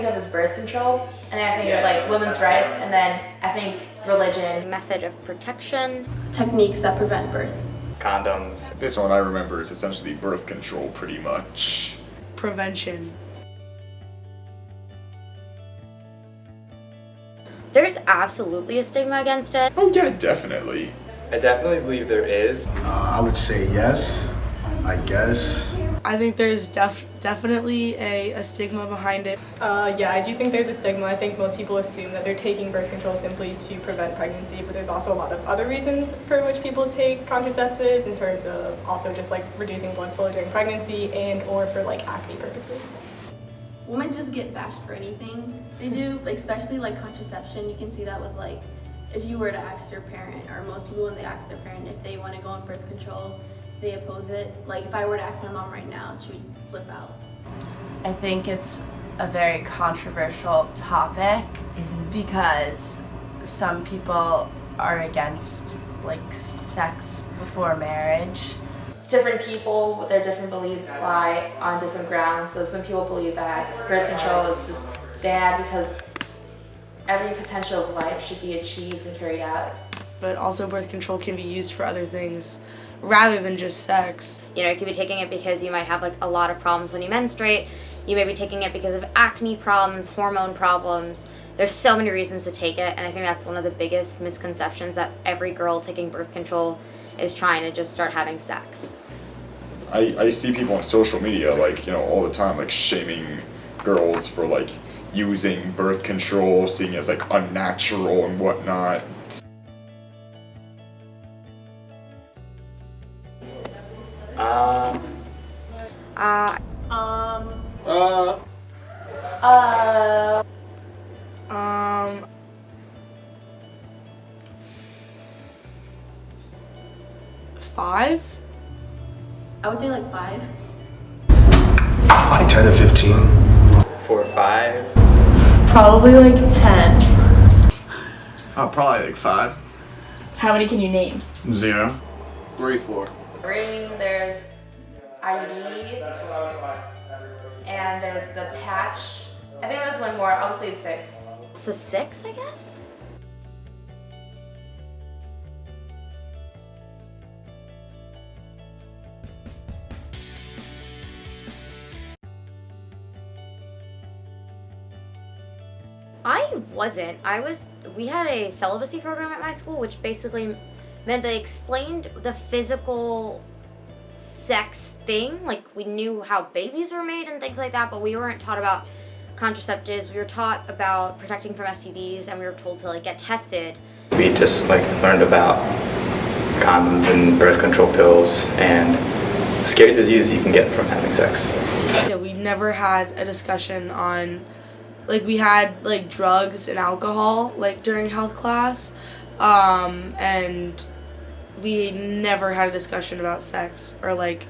think of is birth control, and then I think of like women's rights, and then I think religion. Method of protection. Techniques that prevent birth. Condoms. Based on what I remember, it's essentially birth control pretty much. Prevention. There's absolutely a stigma against it. Oh yeah, definitely. I definitely believe there is. I would say yes, I guess. I think there's definitely a stigma behind it. Yeah, I do think there's a stigma. I think most people assume that they're taking birth control simply to prevent pregnancy, but there's also a lot of other reasons for which people take contraceptives in terms of also just like reducing blood flow during pregnancy and or for like acne purposes. Women just get bashed for anything they do, especially like contraception. You can see that with like, if you were to ask your parent, or most people when they ask their parent if they want to go on birth control, they oppose it. Like if I were to ask my mom right now, she would flip out. I think it's a very controversial topic because some people are against like sex before marriage. Different people with their different beliefs lie on different grounds. So some people believe that birth control is just bad because every potential of life should be achieved and carried out. But also birth control can be used for other things rather than just sex. You know, you could be taking it because you might have like a lot of problems when you menstruate. You may be taking it because of acne problems, hormone problems. There's so many reasons to take it, and I think that's one of the biggest misconceptions, that every girl taking birth control is trying to just start having sex. I see people on social media, like, you know, all the time, like, shaming girls for, like, using birth control, seeing it as, like, unnatural and whatnot. Five? I would say like 5. Like 10 to 15. 4 or 5. Probably like 10. Oh, probably like 5. How many can you name? 0. 3, 4. Ring, there's IUD, and there's the patch. I think there's one more, I'll say 6. So 6, I guess? I wasn't. We had a celibacy program at my school, which basically meant they explained the physical sex thing. Like, we knew how babies were made and things like that, but we weren't taught about contraceptives. We were taught about protecting from STDs, and we were told to like get tested. We just like learned about condoms and birth control pills and scary diseases you can get from having sex. Yeah, we never had a discussion on, like, we had like drugs and alcohol like during health class, and we never had a discussion about sex or like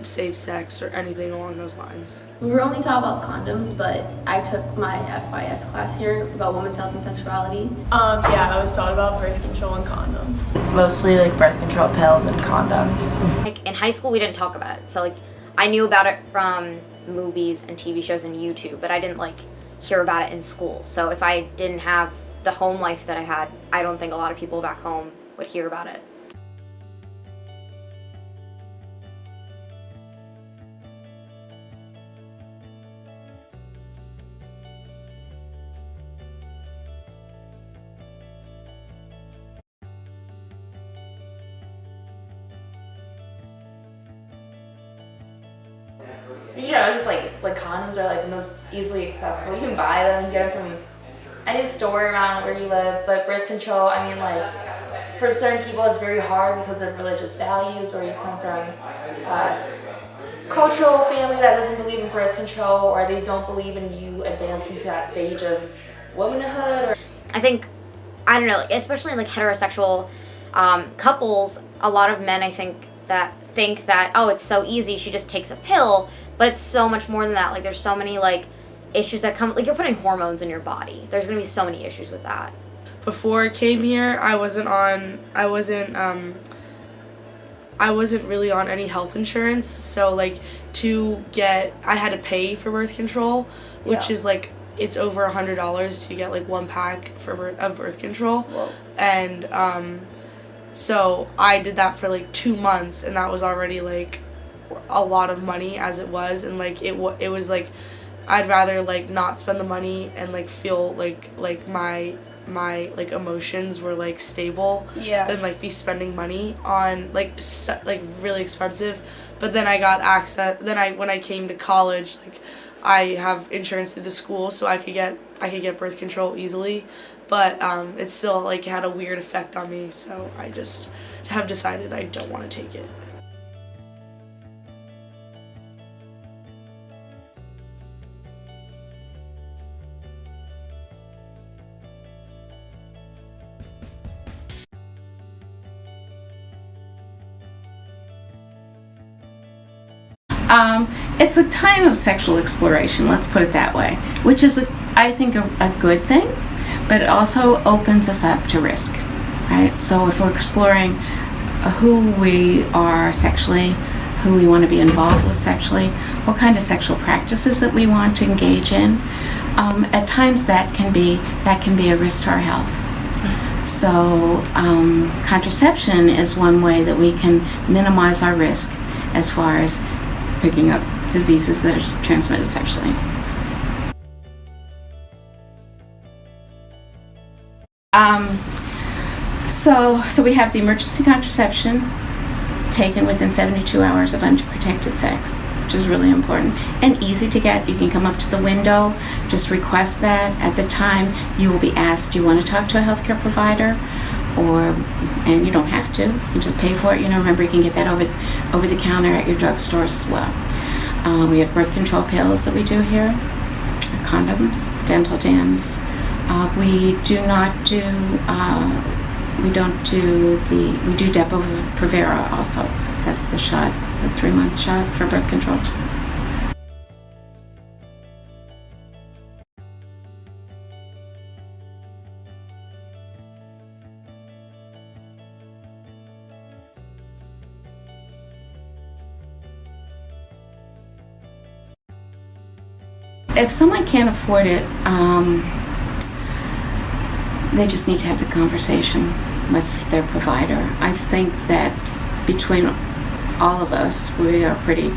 safe sex or anything along those lines. We were only taught about condoms, but I took my FYS class here about women's health and sexuality. Yeah, I was taught about birth control and condoms. Mostly like birth control pills and condoms. Like in high school, we didn't talk about it. So like I knew about it from movies and TV shows and YouTube, but I didn't like hear about it in school. So if I didn't have the home life that I had, I don't think a lot of people back home would hear about it. You know, just like condoms are like the most easily accessible. You can buy them, get them from any store around where you live. But birth control, I mean, like for certain people, it's very hard because of religious values, or you come from a cultural family that doesn't believe in birth control, or they don't believe in you advancing to that stage of womanhood. Or I think, I don't know, especially in like heterosexual couples, a lot of men I think that oh, it's so easy, she just takes a pill, but it's so much more than that. Like there's so many like issues that come, like you're putting hormones in your body. There's gonna be so many issues with that. Before I came here, I wasn't I wasn't really on any health insurance, so like I had to pay for birth control, which is like it's over $100 to get like one pack of birth control. Whoa. And so I did that for like 2 months, and that was already like a lot of money as it was, and like it was like I'd rather like not spend the money and like feel like my like emotions were like stable than like be spending money on like really expensive. But then I got access. When I came to college, like I have insurance through the school, so I could get birth control easily. But it still like had a weird effect on me, so I just have decided I don't want to take it. It's a time of sexual exploration, let's put it that way, which is, I think, a good thing, but it also opens us up to risk, right? So if we're exploring who we are sexually, who we want to be involved with sexually, what kind of sexual practices that we want to engage in, at times that can be a risk to our health. So contraception is one way that we can minimize our risk as far as picking up diseases that are transmitted sexually. So we have the emergency contraception taken within 72 hours of unprotected sex, which is really important and easy to get. You can come up to the window, just request that. At the time, you will be asked, do you want to talk to a healthcare provider? And you don't have to. You can just pay for it. Remember, you can get that over the counter at your drugstores as well. We have birth control pills that we do here, condoms, dental dams. We do Depo-Provera also. That's the shot, the 3-month shot for birth control. If someone can't afford it, they just need to have the conversation with their provider. I think that between all of us, we are pretty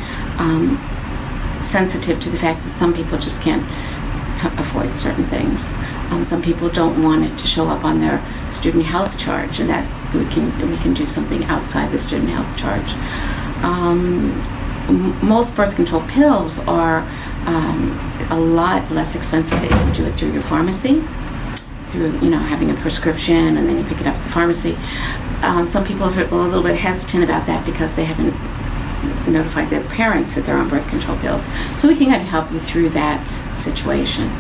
sensitive to the fact that some people just can't afford certain things. Some people don't want it to show up on their student health charge, and that we can do something outside the student health charge. Most birth control pills are a lot less expensive if you do it through your pharmacy, through having a prescription and then you pick it up at the pharmacy. Some people are a little bit hesitant about that because they haven't notified their parents that they're on birth control pills. So we can kind of help you through that situation.